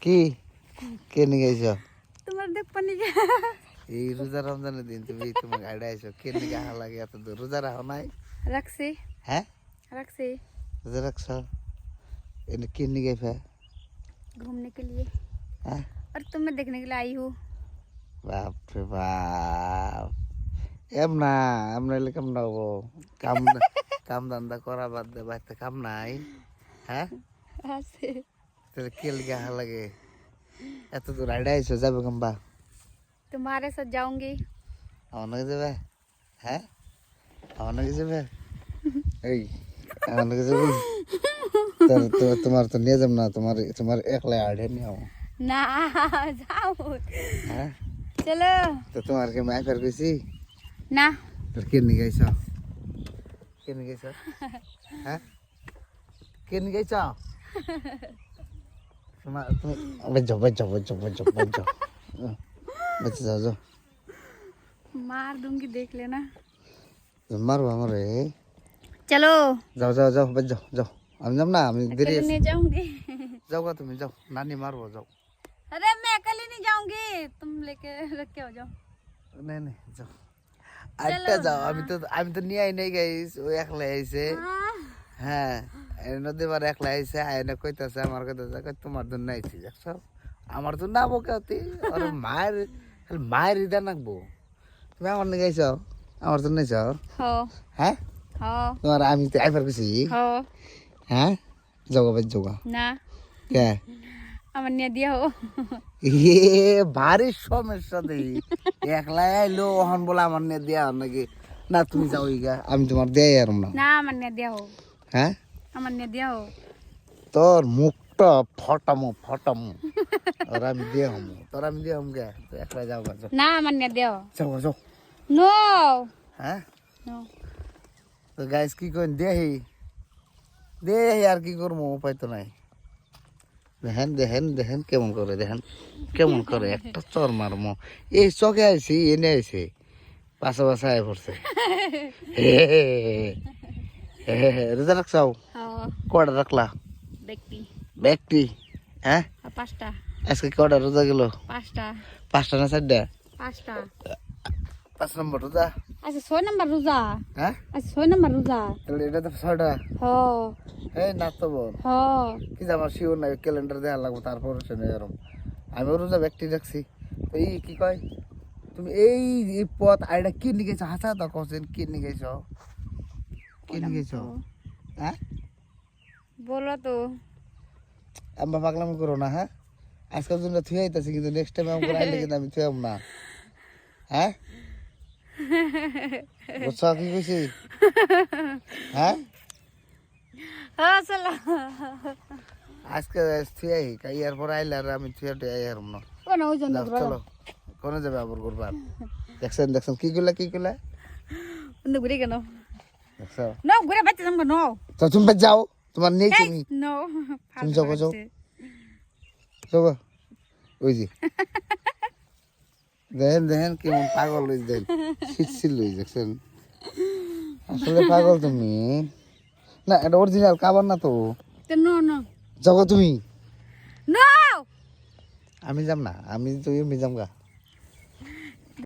কি কে নিয়ে গেছো? তোমার দেখ পানি এই রোজা রমজানের দিন তুমি তোমার গাড়ি আইছো কে নিয়ে গা লাগে এত দূর রোজা রাখো নাই? রাখছি হ্যাঁ रखसी রোজা রাখছো এনে কে নিয়ে গেছে? घूमने के लिए হ্যাঁ और तुम्हें देखने के लिए आई हूँ। বাপ রে বাপ এমনা এমনা এলে কেমন হবো কাম কাম ধান্দা করা বাদ দে বাড়িতে কাম নাই হ্যাঁ ऐसे তাহলে কে লিগা লাগে এত দূর আইডা আইছো যাবে কাম্বা तुम्हारे साथ जाऊंगी। আমার নাকি যাবে হ্যাঁ আমার নাকি যাবে এই আমার নাকি যাবে তোমার তো নিয়ে যাব না তোমার তোমার একলা আইডা নিয়ে आओ ना जाओ হ্যাঁ चलो তো তোমার কে মাই ফের কইছি ना তোর কে নিয়ে গেছো কে নিয়ে গেছো হ্যাঁ কে নিয়ে গেছো তোমার তুমি বেজো বেঁচে যাও যাও मार दूंगी देख लेना। মারবো আমারে चलो যাও যাও যাও বেজ যাও যাও আমি যাব না আমি দেরি अकेले আছে नहीं जाऊंगी। যাও গা তুমি যাও নানি মারবো যাও अरे मैं अकेले नहीं जाऊंगी तुम लेके रख के हो जाओ। नहीं नहीं যাও আটটা যাও আমি তো নিয়ে আই নাই গাইস ও একলা আইছে হ্যাঁ এই নদী বার একলা আইছে আইনা কইতাছে আমার কইতাছে কই তোমার জন্য আইছি দেখছো আমার তো না বকাতে আর মায়ের ইদা নাকবো তুমি আমার নিয়ে গেছো আমার জন্য আইছো हो হ্যাঁ हो তোমার আমি তো আইবার গেছি हो হ্যাঁ যাও বেজ যাও ना কে আমার নিয়ে দিয়া हो ভারী সমস্যা দেই একলা আইলো ওহন বলে আমার নিয়ে দেয়া নাকি না তুমি যাও ইগা আমি তোমার দেই আর না না আমার নিয়ে দিয়া हो হ্যাঁ আমার নিয়ে দিয়া हो তোর মুখটা ফটামো আর আমি দিয়ে হম তোর আমি দিয়ে হম গে তো একলা যাও গা যাও না আমার নিয়ে দিয়া हो যাও যাও नो হ্যাঁ नो তো গাইস কি করেন দেহি আর কি করবো উপায় তো নাই দেখেন কেমন করে একটা চর মারমো এই চকে আইছি এনে আইছে পাশা আয় পড়ছে রোজা রাখছাও हाँ কটা রাখলা ব্যক্তি ব্যক্তি হ্যাঁ পাঁচটা আজকে কটা রোজা গেল পাঁচটা 5টা না 4টা পাঁচটা 5 নম্বর রোজা আচ্ছা 6 নম্বর রোজা হ্যাঁ আচ্ছা 6 নম্বর রোজা তাহলে এটা তো 6টা হ এই না তো বল হ কি যে আমার শিওর নাই ক্যালেন্ডার দেওয়া লাগবো তারপর শুনে এরম আমি রোজা ব্যক্তি রাখছি তো এই কি কয় তুমি এই পথ আইডা কি নিয়ে গেছো হাসা তো কোসেন কি নিয়ে গেছো হ্যাঁ বলো তো আম্মা পাগলাম করো না হ্যাঁ আজকাল জন্য থুয়ে আইতাছি কিন্তু নেক্সট টাইম আমি আইলে কিন্তু আমি থুয়াম না হ্যাঁ বুঝছো কি কইছি হ্যাঁ হ্যাঁ চলো আজকে থুয়ে কাইয়ার পর আইলে আর আমি থুয়াটে আইয়ার না কোন ওজন যাও, চলো কোনে যাবে আবার করবার দেখছেন কি গুলা বন্ধু ঘুরে কেন দেখছো নো ঘুরে বাচ্চা যাবো নো তো তুমি যাও তোমার নেই তুমি নো তুমি যাও যাও ওই যে দেখেন কেমন পাগল হয়ে দেন শীতশীল হয়ে দেখছেন আসলে পাগল তুমি না এটা অরিজিনাল খাবার না তো নো নো যাও তুমি নো আমি যাম না আমি তো এমনি যাম গা